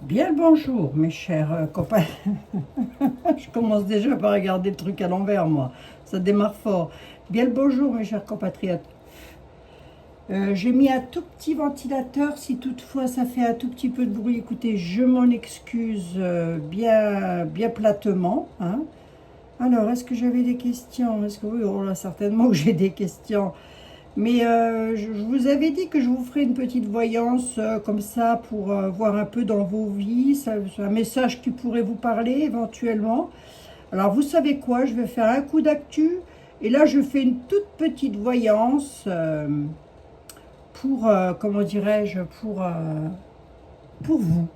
Bien le bonjour, mes chers copains. Je commence déjà par regarder le truc à l'envers, moi. Ça démarre fort. Bien le bonjour, mes chers compatriotes. J'ai mis un tout petit ventilateur. Si toutefois ça fait un tout petit peu de bruit, écoutez, je m'en excuse bien platement. Hein. Alors, est-ce que j'avais des questions? Est-ce que oui, oh là, certainement que j'ai des questions. Mais je vous avais dit que je vous ferai une petite voyance comme ça pour voir un peu dans vos vies. C'est un message qui pourrait vous parler éventuellement. Alors vous savez quoi, je vais faire un coup d'actu. Et là je fais une toute petite voyance pour, comment dirais-je, pour vous.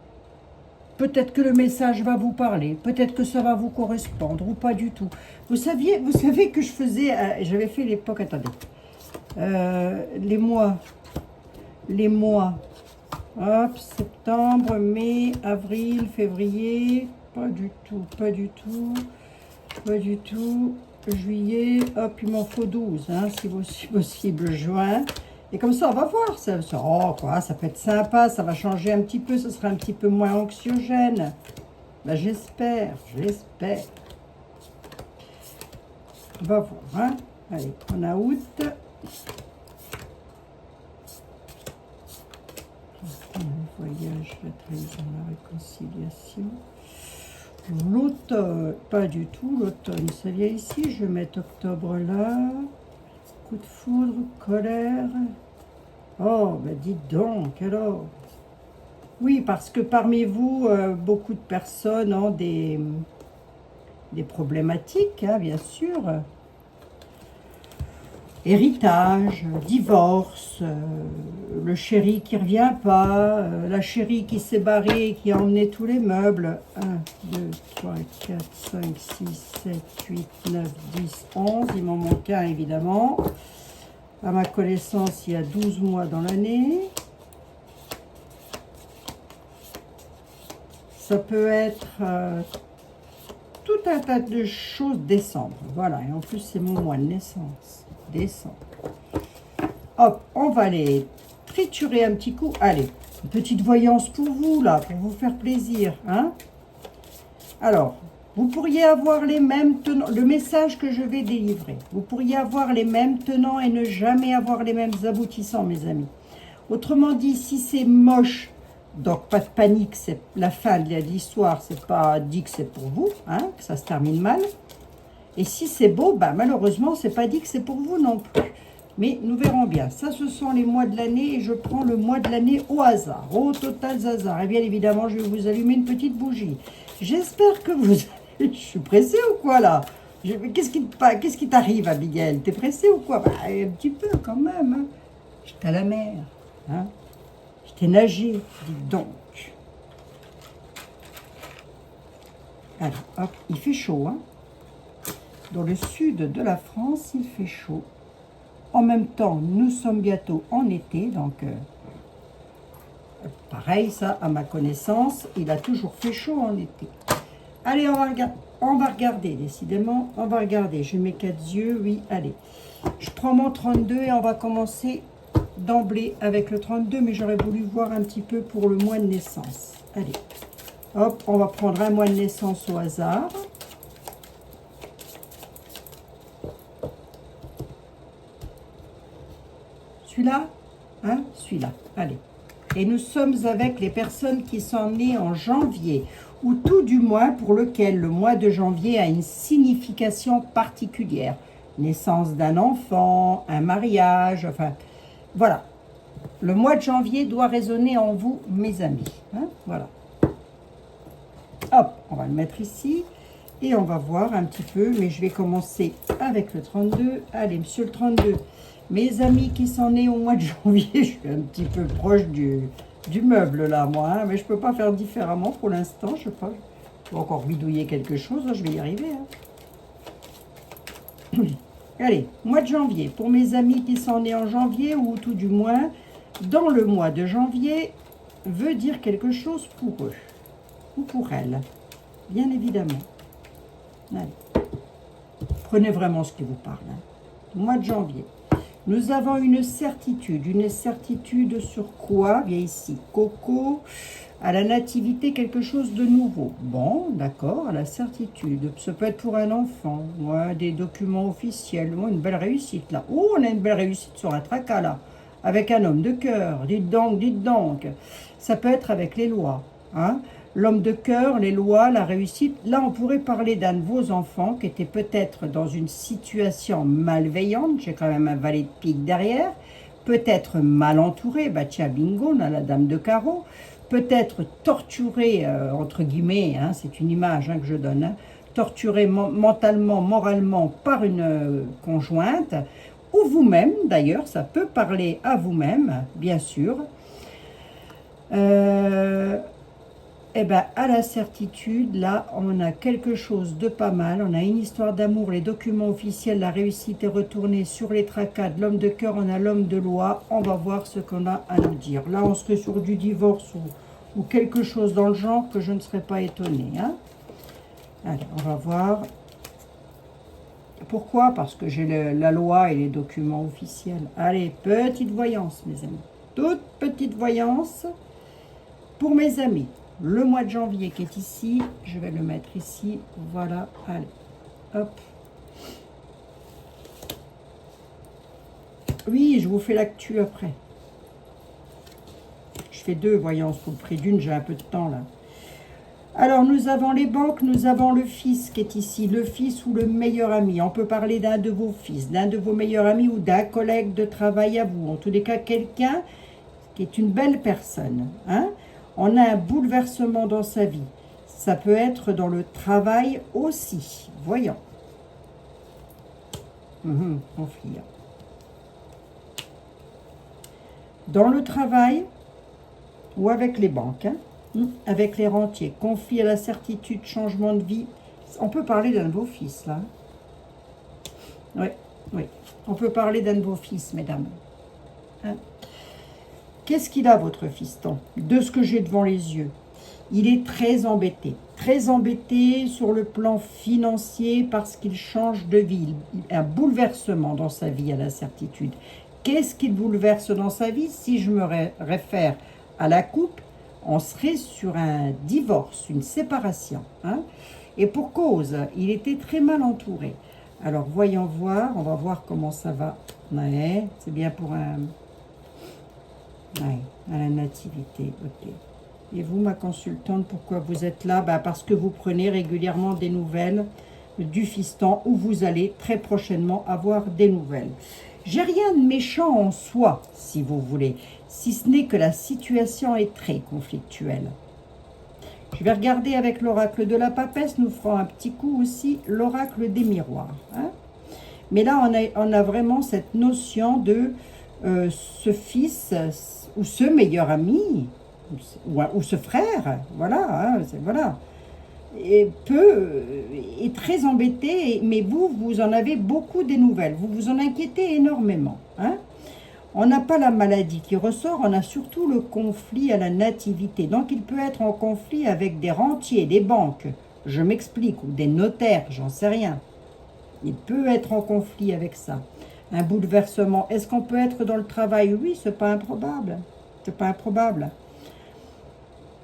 Peut-être que le message va vous parler, peut-être que ça va vous correspondre ou pas du tout. Vous savez que je faisais, j'avais fait l'époque, attendez. Les mois, hop, septembre, mai, avril, février, pas du tout, juillet, hop, il m'en faut 12, hein, si possible, juin, et comme ça, on va voir, oh, quoi, ça peut être sympa, ça va changer un petit peu, ce sera un petit peu moins anxiogène, ben, j'espère, on va voir, hein, allez, on a août, le voyage, la trahison, la réconciliation. L'automne, pas du tout, l'automne, ça vient ici, je vais mettre octobre là. Coup de foudre, colère. Oh, ben dites donc, alors. Oui, parce que parmi vous, beaucoup de personnes ont des problématiques, hein, bien sûr. Héritage, divorce, le chéri qui revient pas, la chérie qui s'est barrée, qui a emmené tous les meubles. 1, 2, 3, 4, 5, 6, 7, 8, 9, 10, 11. Il m'en manque un, évidemment. À ma connaissance, il y a 12 mois dans l'année. Ça peut être tout un tas de choses décembre. Voilà, et en plus, c'est mon mois de naissance. Décembre. Hop, on va les triturer un petit coup. Allez, une petite voyance pour vous, là, pour vous faire plaisir. Hein? Alors, vous pourriez avoir les mêmes tenants, le message que je vais délivrer. Vous pourriez avoir les mêmes tenants et ne jamais avoir les mêmes aboutissants, mes amis. Autrement dit, si c'est moche, donc pas de panique, c'est la fin de l'histoire, c'est pas dit que c'est pour vous, hein, que ça se termine mal. Et si c'est beau, ben malheureusement, c'est pas dit que c'est pour vous non plus. Mais nous verrons bien. Ça, ce sont les mois de l'année et je prends le mois de l'année au hasard, au total hasard. Et bien évidemment, je vais vous allumer une petite bougie. J'espère que vous... Je suis pressée ou quoi là? Qu'est-ce qui t'arrive, Abigail? T'es pressée ou quoi? Bah, un petit peu quand même. Hein. J'étais à la mer. Hein. J'étais nagé, dis donc. Allez, hop, il fait chaud, hein. Dans le sud de la France, il fait chaud. En même temps, nous sommes bientôt en été, donc pareil, ça, à ma connaissance, il a toujours fait chaud en été. Allez, on va regarder, décidément, on va regarder. Je mets 4 yeux, oui, allez. Je prends mon 32 et on va commencer d'emblée avec le 32, mais j'aurais voulu voir un petit peu pour le mois de naissance. Allez, hop, on va prendre un mois de naissance au hasard. Celui-là, hein, celui-là, allez. Et nous sommes avec les personnes qui sont nées en janvier, ou tout du moins pour lequel le mois de janvier a une signification particulière. Naissance d'un enfant, un mariage, enfin, voilà. Le mois de janvier doit résonner en vous, mes amis. Hein, voilà. Hop, on va le mettre ici. Et on va voir un petit peu, mais je vais commencer avec le 32. Allez, monsieur le 32. Mes amis qui sont nés au mois de janvier, je suis un petit peu proche du meuble là, moi, hein, mais je ne peux pas faire différemment pour l'instant, je sais pas. Je vais encore bidouiller quelque chose, là, je vais y arriver. Hein. Allez, mois de janvier. Pour mes amis qui sont nés en janvier, ou tout du moins, dans le mois de janvier, veut dire quelque chose pour eux, ou pour elles, bien évidemment. Allez. Prenez vraiment ce qui vous parle. Hein. Mois de janvier. Nous avons une certitude sur quoi? Bien ici, Coco, à la nativité, quelque chose de nouveau. Bon, d'accord, à la certitude. Ça peut être pour un enfant, ouais, des documents officiels. Oh, une belle réussite là. Oh, on a une belle réussite sur un tracas là, avec un homme de cœur. Dites donc, dites donc. Ça peut être avec les lois, hein. L'homme de cœur, les lois, la réussite. Là, on pourrait parler d'un de vos enfants qui était peut-être dans une situation malveillante. J'ai quand même un valet de pique derrière. Peut-être mal entouré. Bah tiens, bingo, on a la dame de carreau. Peut-être torturé, entre guillemets, hein, c'est une image hein, que je donne, hein, torturé mentalement, moralement par une conjointe. Ou vous-même, d'ailleurs, ça peut parler à vous-même, bien sûr. Eh bien, à la certitude, là, on a quelque chose de pas mal. On a une histoire d'amour, les documents officiels, la réussite est retournée sur les tracas de l'homme de cœur. On a l'homme de loi. On va voir ce qu'on a à nous dire. Là, on serait sur du divorce ou quelque chose dans le genre que je ne serais pas étonnée. Hein. Allez, on va voir. Pourquoi? Parce que j'ai la loi et les documents officiels. Allez, petite voyance, mes amis. Toute petite voyance pour mes amis. Le mois de janvier qui est ici, je vais le mettre ici, voilà, allez, hop. Oui, je vous fais l'actu après. Je fais 2 voyances pour le prix d'une, j'ai un peu de temps là. Alors, nous avons les banques, nous avons le fils qui est ici, le fils ou le meilleur ami. On peut parler d'un de vos fils, d'un de vos meilleurs amis ou d'un collègue de travail à vous. En tous les cas, quelqu'un qui est une belle personne, hein. On a un bouleversement dans sa vie. Ça peut être dans le travail aussi. Voyons. Conflit. Dans le travail ou avec les banques, hein, avec les rentiers. Conflit à la certitude, changement de vie. On peut parler d'un de vos fils, là. Oui, oui. On peut parler d'un de vos fils, mesdames. Hein? Qu'est-ce qu'il a, votre fiston? De ce que j'ai devant les yeux. Il est très embêté sur le plan financier parce qu'il change de vie. Il a un bouleversement dans sa vie, à la certitude. Qu'est-ce qu'il bouleverse dans sa vie? Si je me réfère à la coupe, on serait sur un divorce, une séparation. Hein? Et pour cause, il était très mal entouré. Alors, voyons voir, on va voir comment ça va. Ouais, c'est bien pour un... Ouais, à la nativité, ok. Et vous, ma consultante, pourquoi vous êtes là? Bah, parce que vous prenez régulièrement des nouvelles du fiston où vous allez très prochainement avoir des nouvelles. J'ai rien de méchant en soi, si vous voulez, si ce n'est que la situation est très conflictuelle. Je vais regarder avec l'oracle de la papesse, nous ferons un petit coup aussi, l'oracle des miroirs. Hein. Mais là, on a vraiment cette notion de ce fils ou ce meilleur ami, ou ce frère, voilà, hein, voilà, est très embêté, mais vous en avez beaucoup des nouvelles, vous vous en inquiétez énormément. Hein. On n'a pas la maladie qui ressort, on a surtout le conflit à la nativité. Donc il peut être en conflit avec des rentiers, des banques, je m'explique, ou des notaires, j'en sais rien. Il peut être en conflit avec ça. Un bouleversement. Est-ce qu'on peut être dans le travail? Oui, c'est pas improbable. C'est pas improbable.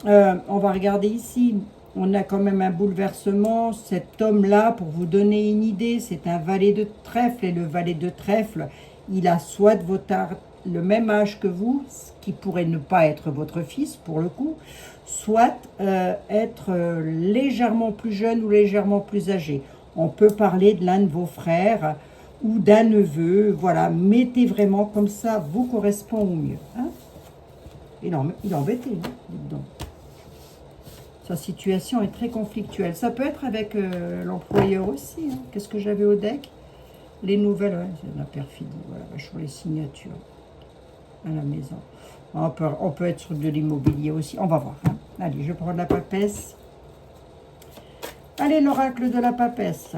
On va regarder ici. On a quand même un bouleversement. Cet homme-là, pour vous donner une idée, c'est un valet de trèfle. Et le valet de trèfle, il a soit le même âge que vous, ce qui pourrait ne pas être votre fils pour le coup, soit être légèrement plus jeune ou légèrement plus âgé. On peut parler de l'un de vos frères ou d'un neveu, voilà, mettez vraiment comme ça, vous correspond au mieux. Hein. Il est embêté, hein, dites donc. Sa situation est très conflictuelle. Ça peut être avec l'employeur aussi. Hein. Qu'est-ce que j'avais au deck? Les nouvelles, ouais, c'est la perfidie, voilà, sur les signatures à la maison. On peut être sur de l'immobilier aussi, on va voir. Hein. Allez, je prends la papesse. Allez, l'oracle de la papesse.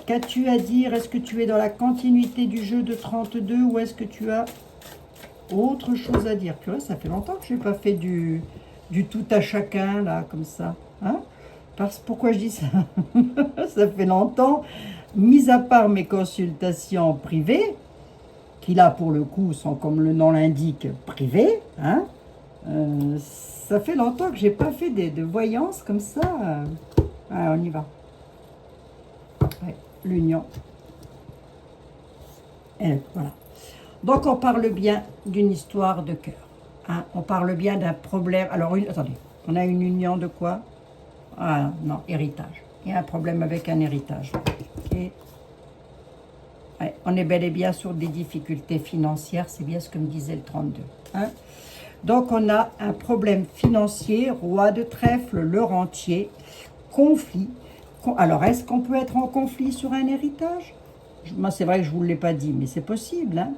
Qu'as-tu à dire? Est-ce que tu es dans la continuité du jeu de 32 ou est-ce que tu as autre chose à dire? Purée, ça fait longtemps que je n'ai pas fait du tout à chacun, là, comme ça. Hein? Pourquoi je dis ça? Ça fait longtemps. mis à part mes consultations privées, qui là pour le coup sont comme le nom l'indique privées, hein, ça fait longtemps que j'ai pas fait de voyance comme ça. Ah, on y va. Ouais, l'union. Et voilà. Donc on parle bien d'une histoire de cœur. Hein, on parle bien d'un problème. Alors attendez, on a une union de quoi? Ah non, héritage. Il y a un problème avec un héritage. Okay. Ouais, on est bel et bien sur des difficultés financières, c'est bien ce que me disait le 32. Hein. Donc on a un problème financier, roi de trèfle, le rentier, conflit. Alors est-ce qu'on peut être en conflit sur un héritage? Moi c'est vrai que je ne vous l'ai pas dit, mais c'est possible. Hein.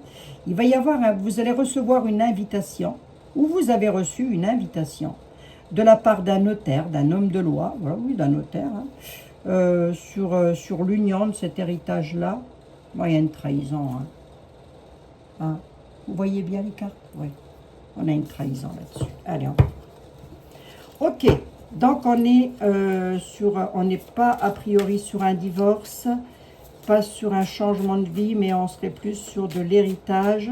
Il va y avoir, vous allez recevoir une invitation, ou vous avez reçu une invitation de la part d'un notaire, d'un homme de loi, voilà, oui, d'un notaire, hein, sur l'union de cet héritage-là. Bon, il y a une trahison. Hein. Hein. Vous voyez bien les cartes? Oui. On a une trahison là-dessus. Allez, ok. Donc, on est on n'est pas a priori sur un divorce, pas sur un changement de vie, mais on serait plus sur de l'héritage.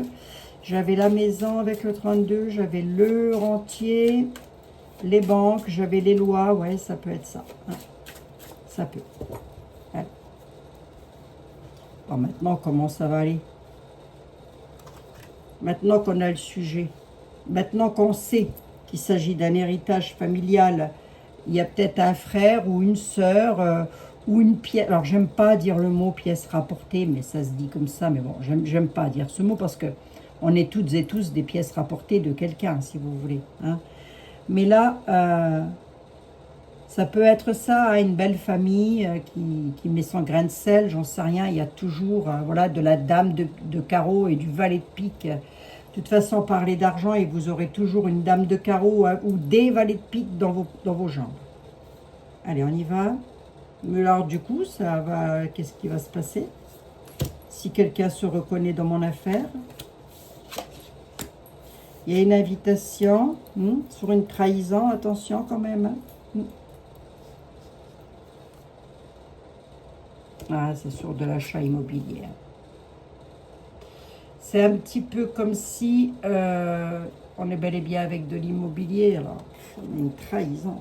J'avais la maison avec le 32, j'avais le rentier, les banques, j'avais les lois. Ouais, ça peut être ça. Hein. Ça peut. Allez. Bon, maintenant, comment ça va aller? Maintenant qu'on a le sujet, maintenant qu'on sait qu'il s'agit d'un héritage familial, il y a peut-être un frère ou une sœur ou une pièce. Alors, j'aime pas dire le mot pièce rapportée, mais ça se dit comme ça. Mais bon, j'aime pas dire ce mot parce que on est toutes et tous des pièces rapportées de quelqu'un, si vous voulez. Hein. Mais là, ça peut être ça, une belle famille qui met son grain de sel, j'en sais rien. Il y a toujours voilà, de la dame de carreau et du valet de pique. De toute façon, parlez d'argent et vous aurez toujours une dame de carreau ou des valets de pique dans vos jambes. Allez, on y va. Mais alors, du coup, ça va. Qu'est-ce qui va se passer? Si quelqu'un se reconnaît dans mon affaire. Il y a une invitation sur une trahison. Attention quand même. Ah, c'est sur de l'achat immobilier. C'est un petit peu comme si on est bel et bien avec de l'immobilier. Alors, une trahison.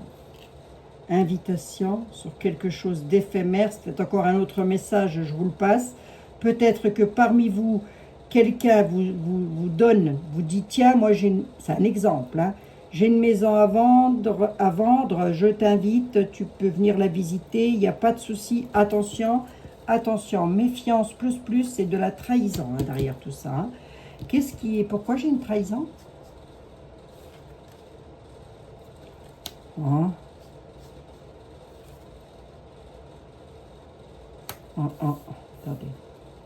Invitation sur quelque chose d'éphémère. C'est peut-être encore un autre message, je vous le passe. Peut-être que parmi vous, quelqu'un vous donne, vous dit, tiens, moi c'est un exemple, hein, j'ai une maison à vendre, je t'invite, tu peux venir la visiter, il n'y a pas de souci, attention, attention, méfiance plus, c'est de la trahison hein, derrière tout ça. Hein. Pourquoi j'ai une trahison? Oh. Attendez.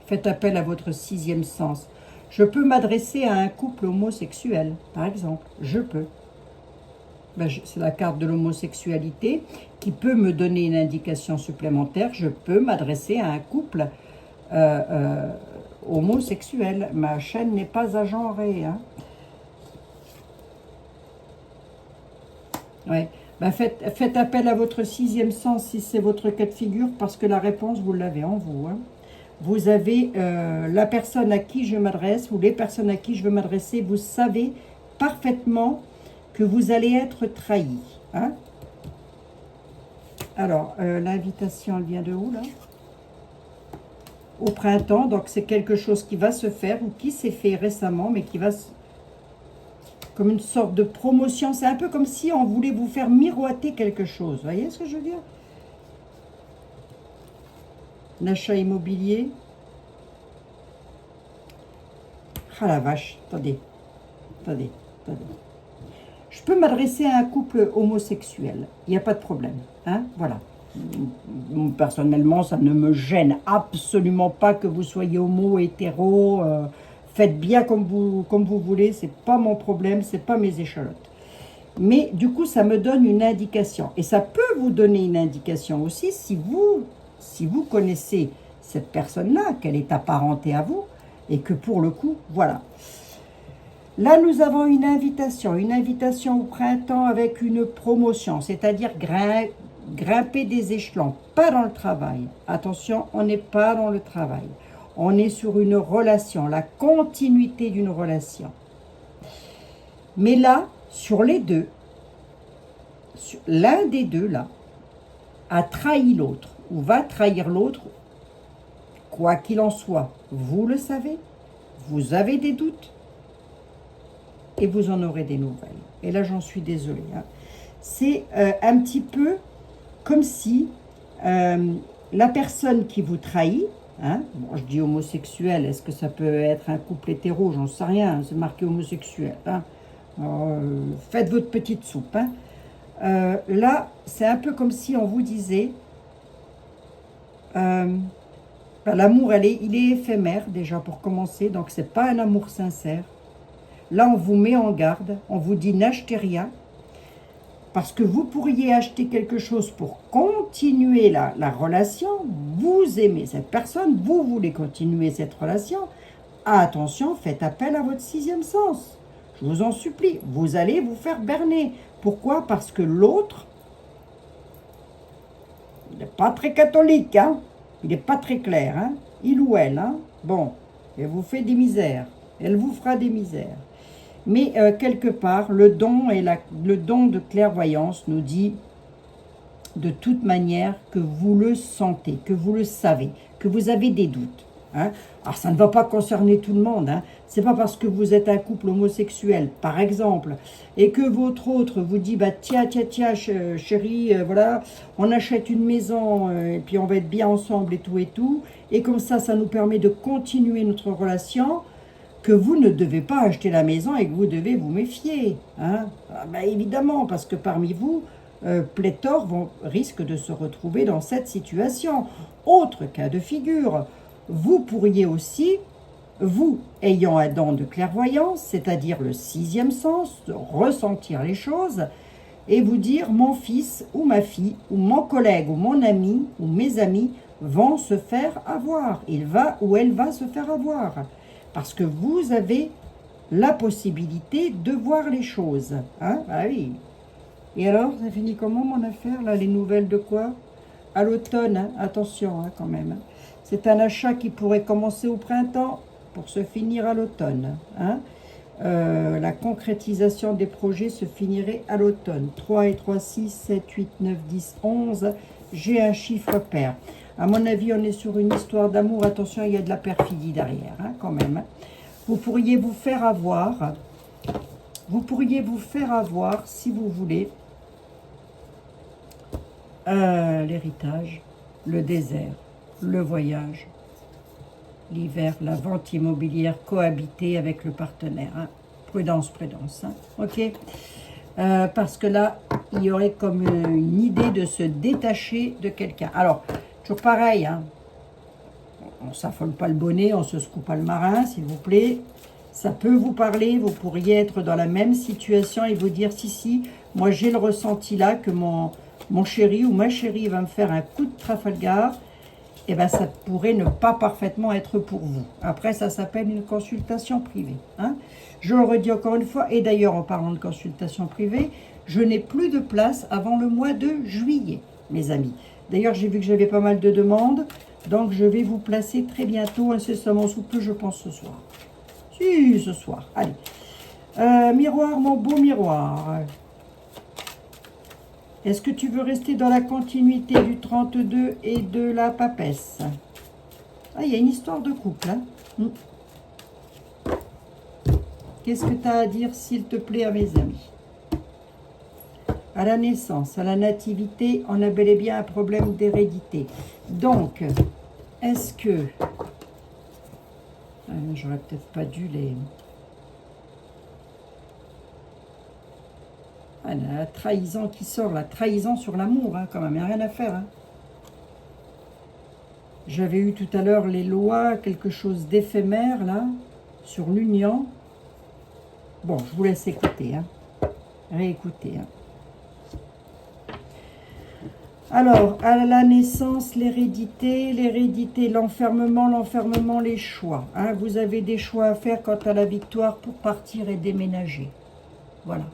Faites appel à votre sixième sens. Je peux m'adresser à un couple homosexuel, par exemple. Je peux. Ben, c'est la carte de l'homosexualité qui peut me donner une indication supplémentaire. Je peux m'adresser à un couple homosexuel. Ma chaîne n'est pas agenrée. Hein. Ouais. Ben, faites appel à votre sixième sens si c'est votre cas de figure, parce que la réponse, vous l'avez en vous. Hein. Vous avez la personne à qui je m'adresse, ou les personnes à qui je veux m'adresser, vous savez parfaitement que vous allez être trahi. Hein. Alors, l'invitation, elle vient de où, là? Au printemps, donc c'est quelque chose qui va se faire, ou qui s'est fait récemment, mais qui va comme une sorte de promotion. C'est un peu comme si on voulait vous faire miroiter quelque chose. Vous voyez ce que je veux dire? L'achat immobilier. Ah la vache, attendez. Je peux m'adresser à un couple homosexuel. Il n'y a pas de problème. Hein? Voilà. Personnellement, ça ne me gêne absolument pas que vous soyez homo, hétéro. Faites bien comme vous voulez. C'est pas mon problème, c'est pas mes échalotes. Mais du coup, ça me donne une indication. Et ça peut vous donner une indication aussi si vous connaissez cette personne-là, qu'elle est apparentée à vous, et que pour le coup, voilà. Là, nous avons une invitation au printemps avec une promotion, c'est-à-dire grimper des échelons, pas dans le travail. Attention, on n'est pas dans le travail. On est sur une relation, la continuité d'une relation. Mais là, sur les deux, l'un des deux, là, a trahi l'autre, ou va trahir l'autre, quoi qu'il en soit. Vous le savez, vous avez des doutes, et vous en aurez des nouvelles. Et là, j'en suis désolée. Hein. C'est un petit peu comme si la personne qui vous trahit, hein, bon, je dis homosexuel, est-ce que ça peut être un couple hétéro? J'en sais rien, hein, c'est marqué homosexuel. Hein. Faites votre petite soupe. Hein. Là, c'est un peu comme si on vous disait, l'amour, il est éphémère déjà pour commencer, donc c'est pas un amour sincère. Là, on vous met en garde, on vous dit n'achetez rien, parce que vous pourriez acheter quelque chose pour continuer la relation, vous aimez cette personne, vous voulez continuer cette relation. Attention, faites appel à votre sixième sens. Je vous en supplie, vous allez vous faire berner. Pourquoi? Parce que l'autre, il n'est pas très catholique, hein? Il n'est pas très clair, hein? Il ou elle, hein? Bon, elle vous fait des misères, elle vous fera des misères. Mais quelque part, le don de clairvoyance nous dit de toute manière que vous le sentez, que vous le savez, que vous avez des doutes. Hein. Alors ça ne va pas concerner tout le monde. Hein. C'est pas parce que vous êtes un couple homosexuel, par exemple, et que votre autre vous dit bah tiens chérie, voilà, on achète une maison et puis on va être bien ensemble et tout, et comme ça nous permet de continuer notre relation. Que vous ne devez pas acheter la maison et que vous devez vous méfier. Hein? Ben évidemment, parce que parmi vous, pléthore risquent de se retrouver dans cette situation. Autre cas de figure, vous pourriez aussi, vous ayant un don de clairvoyance, c'est-à-dire le sixième sens, de ressentir les choses, et vous dire mon fils ou ma fille, ou mon collègue ou mon ami, ou mes amis vont se faire avoir. Il va ou elle va se faire avoir. Parce que vous avez la possibilité de voir les choses. Hein? Ah oui. Et alors, ça finit comment mon affaire, là? Les nouvelles de quoi? À l'automne, hein? Attention hein, quand même. C'est un achat qui pourrait commencer au printemps pour se finir à l'automne. Hein? La concrétisation des projets se finirait à l'automne. 3 et 3, 6, 7, 8, 9, 10, 11. J'ai un chiffre pair. À mon avis, on est sur une histoire d'amour. Attention, il y a de la perfidie derrière, hein, quand même. Vous pourriez vous faire avoir. Vous pourriez vous faire avoir, si vous voulez, l'héritage, le désert, le voyage, l'hiver, la vente immobilière, cohabiter avec le partenaire. Hein. Prudence, prudence. Hein. Ok. Parce que là, il y aurait comme une idée de se détacher de quelqu'un. Alors, toujours pareil, hein. On ne s'affole pas le bonnet, on ne se secoue pas le marin, s'il vous plaît. Ça peut vous parler, vous pourriez être dans la même situation et vous dire, si, moi j'ai le ressenti là que mon chéri ou ma chérie va me faire un coup de Trafalgar, et bien ça pourrait ne pas parfaitement être pour vous. Après, ça s'appelle une consultation privée. Hein. Je le redis encore une fois, et d'ailleurs en parlant de consultation privée, je n'ai plus de place avant le mois de juillet, mes amis. D'ailleurs, j'ai vu que j'avais pas mal de demandes, donc je vais vous placer très bientôt, incessamment sous peu, je pense ce soir. Si, ce soir, allez. Miroir, mon beau miroir. Est-ce que tu veux rester dans la continuité du 32 et de la papesse? Ah, il y a une histoire de couple, hein. Qu'est-ce que tu as à dire, s'il te plaît, à mes amis? À la naissance, à la nativité, on a bel et bien un problème d'hérédité. Donc, est-ce que... Ah, j'aurais peut-être pas dû les... Ah, la trahison qui sort, la trahison sur l'amour, hein, quand même, il n'y a rien à faire. Hein. J'avais eu tout à l'heure les lois, quelque chose d'éphémère, là, sur l'union. Bon, je vous laisse écouter, hein. Réécouter, hein. Alors, à la naissance, l'hérédité, l'enfermement, les choix. Hein. Vous avez des choix à faire quant à la victoire pour partir et déménager. Voilà.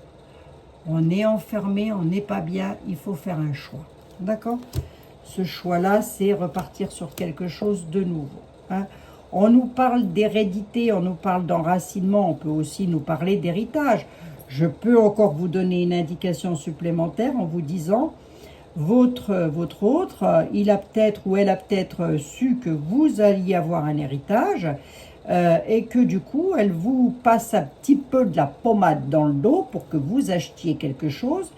On est enfermé, on n'est pas bien, il faut faire un choix. D'accord? Ce choix-là, c'est repartir sur quelque chose de nouveau. Hein. On nous parle d'hérédité, on nous parle d'enracinement, on peut aussi nous parler d'héritage. Je peux encore vous donner une indication supplémentaire en vous disant, votre autre, il a peut-être ou elle a peut-être su que vous alliez avoir un héritage et que du coup, elle vous passe un petit peu de la pommade dans le dos pour que vous achetiez quelque chose.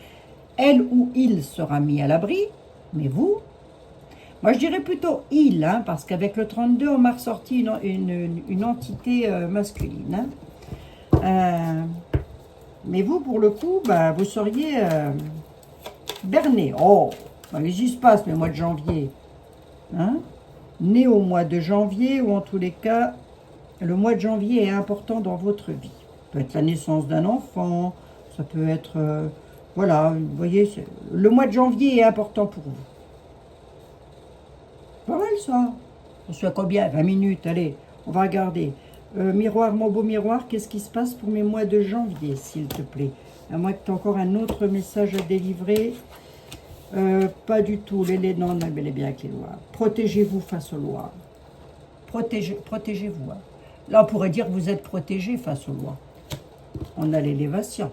Elle ou il sera mis à l'abri, mais vous, moi, je dirais plutôt il, hein, parce qu'avec le 32, on m'a ressorti une entité masculine. Hein. Mais vous, pour le coup, bah, vous seriez berné. Oh, bah, qu'est-ce qui se passe le mois de janvier, hein? Né au mois de janvier, ou en tous les cas, le mois de janvier est important dans votre vie. Ça peut être la naissance d'un enfant, ça peut être... voilà, vous voyez, le mois de janvier est important pour vous. Pas mal ça. On se fait combien? 20 minutes, allez, on va regarder. Miroir, mon beau miroir, qu'est-ce qui se passe pour mes mois de janvier, s'il te plaît? À moins que tu aies encore un autre message à délivrer. Pas du tout. Non, on a bel et bien avec les lois. Protégez-vous face aux lois. Protégez-vous. Hein. Là, on pourrait dire que vous êtes protégé face aux lois. On a l'élévation.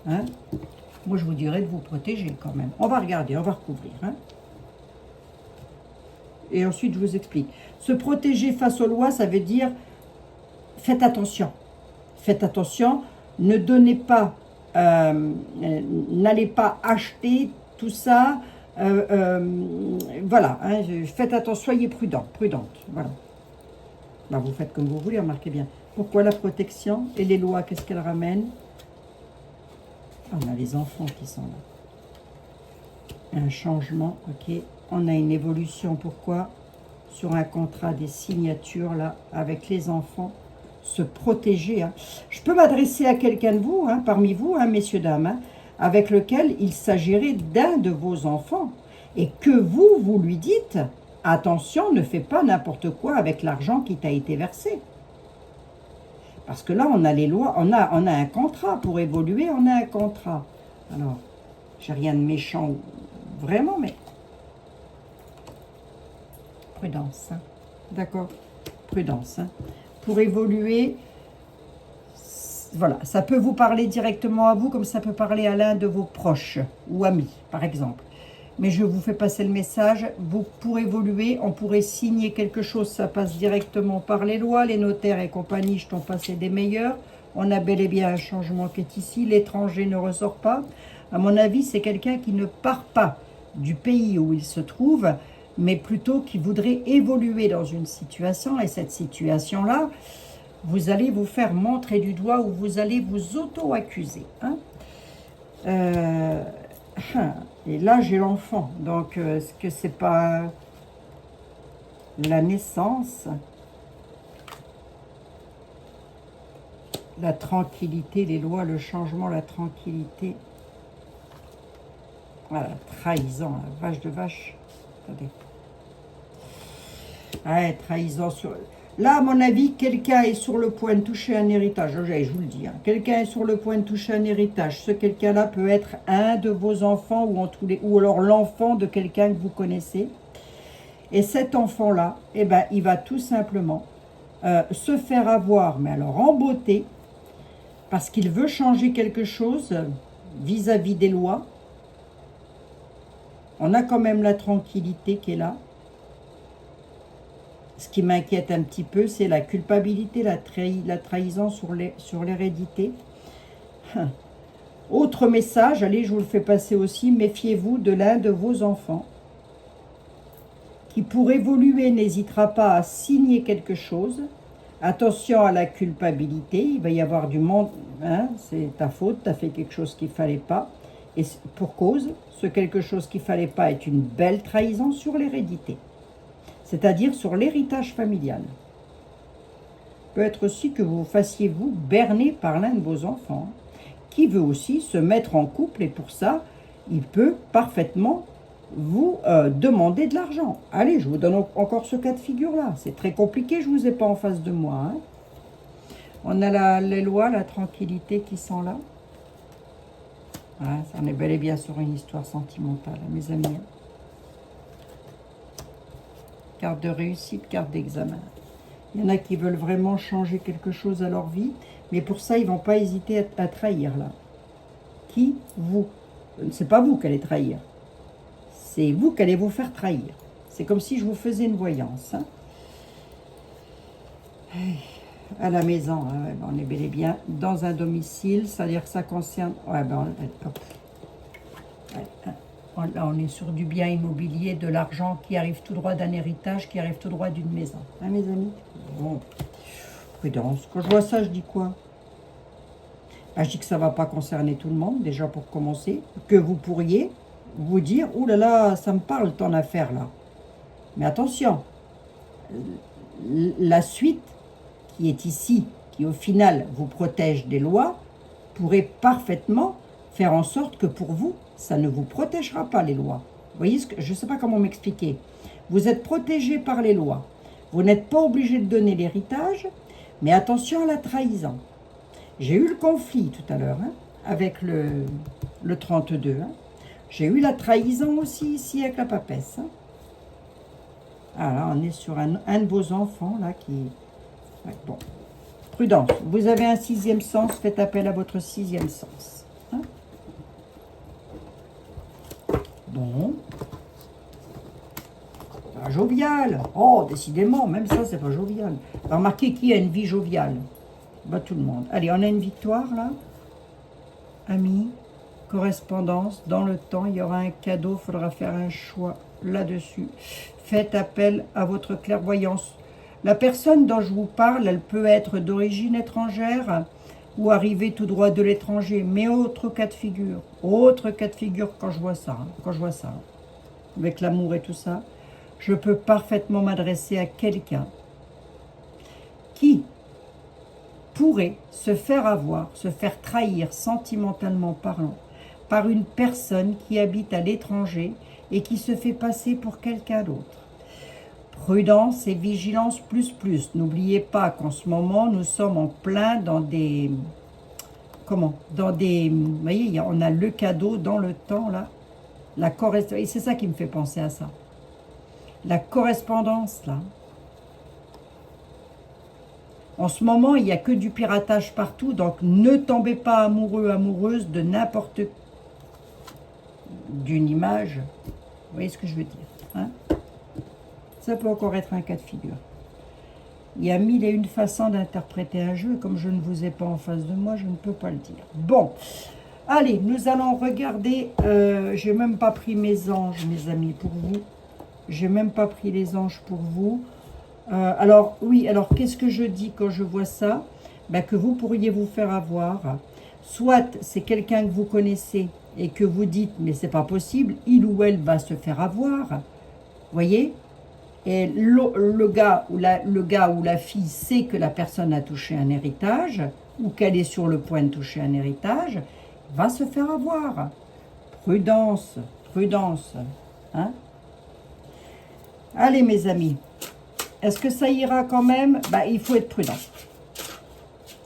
Hein? Moi, je vous dirais de vous protéger quand même. On va regarder, on va recouvrir. Hein? Et ensuite, je vous explique. Se protéger face aux lois, ça veut dire faites attention. Faites attention. Ne donnez pas, n'allez pas acheter tout ça. Voilà. Hein, faites attention, soyez prudente. Voilà. Là, vous faites comme vous voulez, remarquez bien. Pourquoi la protection? Et les lois, qu'est-ce qu'elles ramènent? On a les enfants qui sont là. Un changement, ok. On a une évolution, pourquoi? Sur un contrat, des signatures, là, avec les enfants, se protéger. Hein. Je peux m'adresser à quelqu'un de vous, hein, parmi vous, hein, messieurs, dames, hein, avec lequel il s'agirait d'un de vos enfants, et que vous lui dites, attention, ne fais pas n'importe quoi avec l'argent qui t'a été versé. Parce que là, on a les lois, on a un contrat pour évoluer, on a un contrat. Alors, j'ai rien de méchant, vraiment, mais prudence, hein. D'accord? Prudence. Hein. Pour évoluer, voilà, ça peut vous parler directement à vous, comme ça peut parler à l'un de vos proches ou amis, par exemple. Mais je vous fais passer le message, vous, pour évoluer, on pourrait signer quelque chose, ça passe directement par les lois, les notaires et compagnie, je t'en passé des meilleurs. On a bel et bien un changement qui est ici, l'étranger ne ressort pas. À mon avis, c'est quelqu'un qui ne part pas du pays où il se trouve, mais plutôt qui voudrait évoluer dans une situation, et cette situation-là, vous allez vous faire montrer du doigt ou vous allez vous auto-accuser. Hein. Et là, j'ai l'enfant, donc est-ce que c'est pas la naissance, la tranquillité, les lois, le changement, la tranquillité, voilà, trahison, la vache de vache. Attendez. Ouais, trahison sur... Là, à mon avis, quelqu'un est sur le point de toucher un héritage. Je vous le dis. Hein. Quelqu'un est sur le point de toucher un héritage. Ce quelqu'un-là peut être un de vos enfants ou alors l'enfant de quelqu'un que vous connaissez. Et cet enfant-là, eh ben, il va tout simplement se faire avoir, mais alors en beauté, parce qu'il veut changer quelque chose vis-à-vis des lois. On a quand même la tranquillité qui est là. Ce qui m'inquiète un petit peu, c'est la culpabilité, la trahison sur l'hérédité. Autre message, allez, je vous le fais passer aussi, méfiez-vous de l'un de vos enfants qui, pour évoluer, n'hésitera pas à signer quelque chose. Attention à la culpabilité, il va y avoir du monde, hein, c'est ta faute, tu as fait quelque chose qu'il ne fallait pas. Et pour cause, ce quelque chose qu'il ne fallait pas est une belle trahison sur l'hérédité. C'est-à-dire sur l'héritage familial. Peut être aussi que vous fassiez vous berner par l'un de vos enfants, qui veut aussi se mettre en couple, et pour ça, il peut parfaitement vous demander de l'argent. Allez, je vous donne encore ce cas de figure-là. C'est très compliqué, je ne vous ai pas en face de moi. Hein. On a les lois, la tranquillité qui sont là. Voilà, on est bel et bien sur une histoire sentimentale, mes amis. carte de réussite, carte d'examen. Il y en a qui veulent vraiment changer quelque chose à leur vie, mais pour ça, ils ne vont pas hésiter à trahir, là. Qui? Vous. C'est pas vous qui allez trahir. C'est vous qui allez vous faire trahir. C'est comme si je vous faisais une voyance. Hein. À la maison, hein, ouais, ben on est bel et bien dans un domicile, c'est-à-dire que ça concerne... Ouais, ben, hop. Ouais, là, on est sur du bien immobilier, de l'argent qui arrive tout droit d'un héritage, qui arrive tout droit d'une maison. Hein, mes amis? Bon, prudence. Quand je vois ça, je dis quoi? Ben, je dis que ça ne va pas concerner tout le monde, déjà pour commencer, que vous pourriez vous dire, « Ouh là là, ça me parle ton affaire là ». Mais attention, la suite qui est ici, qui au final vous protège des lois, pourrait parfaitement faire en sorte que pour vous, ça ne vous protégera pas les lois. Vous voyez, je ne sais pas comment m'expliquer. Vous êtes protégé par les lois. Vous n'êtes pas obligé de donner l'héritage, mais attention à la trahison. J'ai eu le conflit tout à l'heure, hein, avec le 32. Hein. J'ai eu la trahison aussi ici avec la papesse. Hein. Ah là, on est sur un de vos enfants là qui... Ouais, bon. Prudence. Vous avez un sixième sens, faites appel à votre sixième sens. Hein. Bon. Ah, jovial. Oh, décidément, même ça, c'est pas jovial. Remarquez qui a une vie joviale. Bah, tout le monde. Allez, on a une victoire là. Amis, correspondance, dans le temps, il y aura un cadeau, il faudra faire un choix là-dessus. Faites appel à votre clairvoyance. La personne dont je vous parle, elle peut être d'origine étrangère ou arriver tout droit de l'étranger. Mais autre cas de figure quand je vois ça, avec l'amour et tout ça, je peux parfaitement m'adresser à quelqu'un qui pourrait se faire avoir, se faire trahir sentimentalement parlant par une personne qui habite à l'étranger et qui se fait passer pour quelqu'un d'autre. Prudence et vigilance plus. N'oubliez pas qu'en ce moment, nous sommes en plein dans des... Comment? Dans des... Vous voyez, on a le cadeau dans le temps, là. La correspondance. Et c'est ça qui me fait penser à ça. La correspondance, là. En ce moment, il n'y a que du piratage partout. Donc, ne tombez pas amoureux, amoureuse de n'importe... d'une image. Vous voyez ce que je veux dire, hein? Ça peut encore être un cas de figure. Il y a mille et une façons d'interpréter un jeu. Comme je ne vous ai pas en face de moi, je ne peux pas le dire. Bon, allez, nous allons regarder. J'ai même pas pris mes anges, mes amis, pour vous. J'ai même pas pris les anges pour vous. Alors, oui, alors qu'est-ce que je dis quand je vois ça? Ben, que vous pourriez vous faire avoir. Soit c'est quelqu'un que vous connaissez et que vous dites, mais c'est pas possible, il ou elle va se faire avoir. Vous voyez? Et le gars ou la fille sait que la personne a touché un héritage ou qu'elle est sur le point de toucher un héritage, va se faire avoir. Prudence, prudence. Hein? Allez mes amis, est-ce que ça ira quand même? Ben, il faut être prudent.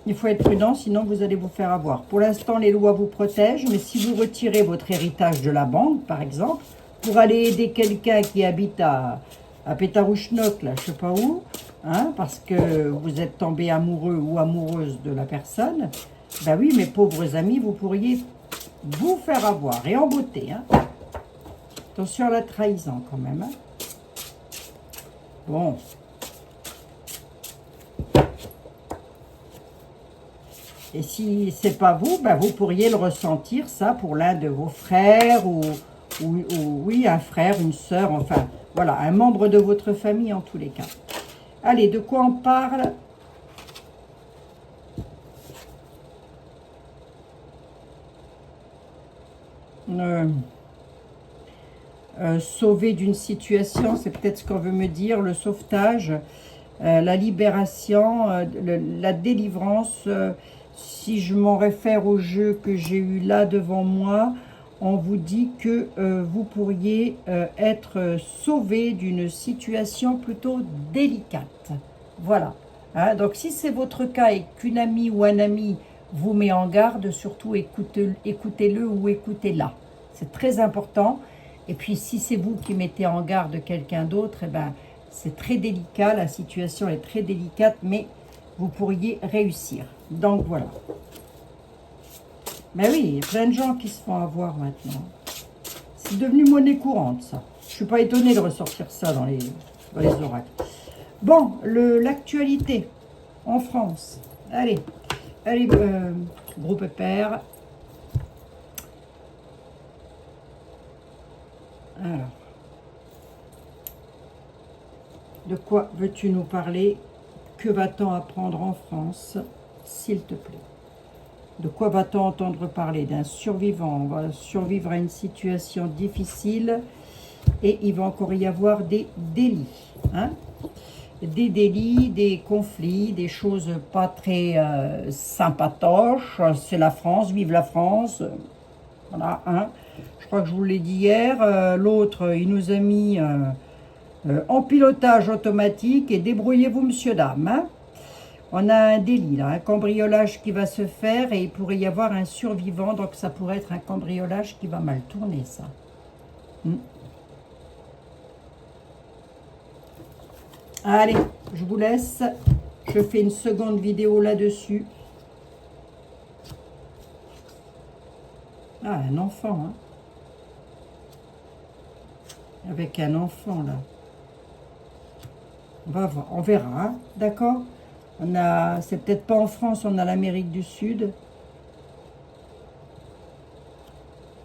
Il faut être prudent, sinon vous allez vous faire avoir. Pour l'instant, les lois vous protègent, mais si vous retirez votre héritage de la banque, par exemple, pour aller aider quelqu'un qui habite à Pétarouchnok, là, je ne sais pas où, hein, parce que vous êtes tombé amoureux ou amoureuse de la personne, ben oui, mes pauvres amis, vous pourriez vous faire avoir, et en beauté. Hein. Attention à la trahison quand même. Hein. Bon. Et si c'est pas vous, ben vous pourriez le ressentir, ça, pour l'un de vos frères, ou oui, un frère, une sœur, enfin... Voilà, un membre de votre famille en tous les cas. Allez, de quoi on parle? Sauver d'une situation, c'est peut-être ce qu'on veut me dire, le sauvetage, la libération, la délivrance. Si je m'en réfère au jeu que j'ai eu là devant moi, on vous dit que vous pourriez être sauvé d'une situation plutôt délicate. Voilà. Hein, donc, si c'est votre cas et qu'une amie ou un ami vous met en garde, surtout écoutez-le ou écoutez-la. C'est très important. Et puis, si c'est vous qui mettez en garde quelqu'un d'autre, eh ben, C'est très délicat, la situation est très délicate, mais vous pourriez réussir. Donc voilà. Mais oui, il y a plein de gens qui se font avoir maintenant. C'est devenu monnaie courante, ça. Je ne suis pas étonnée de ressortir ça dans les oracles. Bon, l'actualité en France. Allez, groupe père. Alors, de quoi veux-tu nous parler? Que va-t-on apprendre en France, s'il te plaît? De quoi va-t-on entendre parler? D'un survivant. On va survivre à une situation difficile et il va encore y avoir des délits. Hein? Des délits, des conflits, des choses pas très sympatoches. C'est la France, vive la France. Voilà, hein. Je crois que je vous l'ai dit hier. L'autre, il nous a mis en pilotage automatique et débrouillez-vous, monsieur, dame. Hein. On a un délit, là, un cambriolage qui va se faire et il pourrait y avoir un survivant. Donc ça pourrait être un cambriolage qui va mal tourner, ça. Allez, je vous laisse. Je fais une seconde vidéo là-dessus. Ah, un enfant, hein. Avec un enfant, là. On va voir, on verra, hein, d'accord? C'est peut-être pas en France, on a l'Amérique du Sud.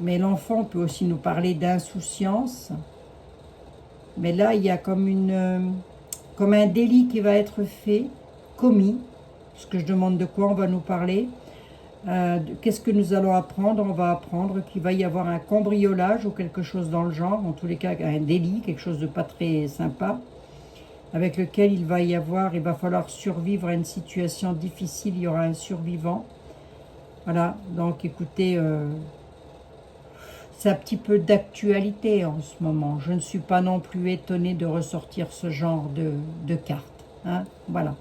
Mais l'enfant peut aussi nous parler d'insouciance. Mais là, il y a comme un délit qui va être fait, commis. Parce que je demande de quoi on va nous parler. Qu'est-ce que nous allons apprendre? On va apprendre qu'il va y avoir un cambriolage ou quelque chose dans le genre. En tous les cas, un délit, quelque chose de pas très sympa. Avec lequel il va falloir survivre à une situation difficile. Il y aura un survivant. Voilà, donc écoutez, c'est un petit peu d'actualité en ce moment. Je ne suis pas non plus étonnée de ressortir ce genre de cartes. Hein, voilà.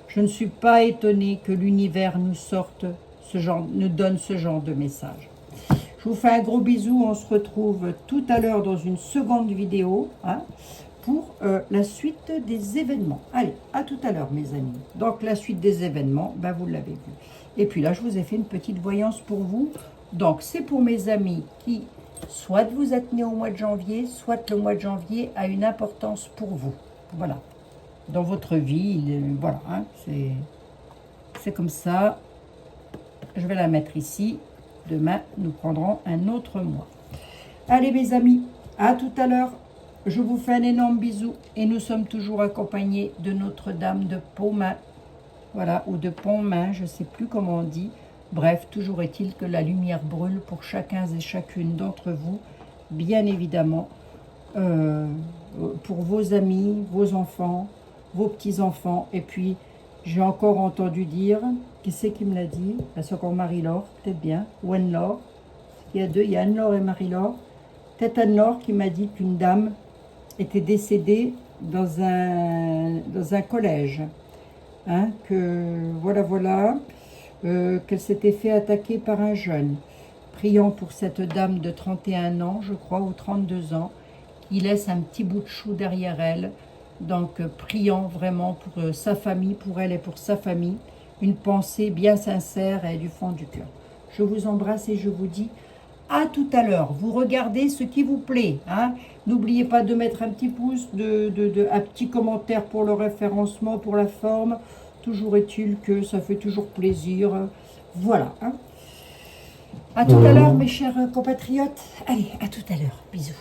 Je ne suis pas étonnée que l'univers nous donne ce genre de message. Je vous fais un gros bisou. On se retrouve tout à l'heure dans une seconde vidéo. Hein, pour la suite des événements. Allez, à tout à l'heure, mes amis. Donc, la suite des événements, ben, vous l'avez vu. Et puis là, je vous ai fait une petite voyance pour vous. Donc, c'est pour mes amis qui, soit vous êtes nés au mois de janvier, soit le mois de janvier a une importance pour vous. Voilà. Dans votre vie, voilà, hein, c'est comme ça. Je vais la mettre ici. Demain, nous prendrons un autre mois. Allez, mes amis, à tout à l'heure. Je vous fais un énorme bisou et nous sommes toujours accompagnés de Notre-Dame de Pontmain. Voilà, ou de Pontmain, je ne sais plus comment on dit. Bref, toujours est-il que la lumière brûle pour chacun et chacune d'entre vous, bien évidemment, pour vos amis, vos enfants, vos petits-enfants. Et puis, j'ai encore entendu dire, qui c'est qui me l'a dit? C'est encore Marie-Laure, peut-être bien, ou Anne-Laure. Il y a deux, il y a Anne-Laure et Marie-Laure. Peut-être Anne-Laure qui m'a dit qu'une dame était décédée dans un collège. Hein, qu'elle s'était fait attaquer par un jeune. Prions pour cette dame de 31 ans, je crois, ou 32 ans, qui laisse un petit bout de chou derrière elle. Donc, prions vraiment pour sa famille, pour elle et pour sa famille. Une pensée bien sincère et du fond du cœur. Je vous embrasse et je vous dis à tout à l'heure. Vous regardez ce qui vous plaît. Hein. N'oubliez pas de mettre un petit pouce, un petit commentaire pour le référencement, pour la forme. Toujours est-il que ça fait toujours plaisir. Voilà. Hein. À tout à l'heure, mes chers compatriotes. Allez, à tout à l'heure. Bisous.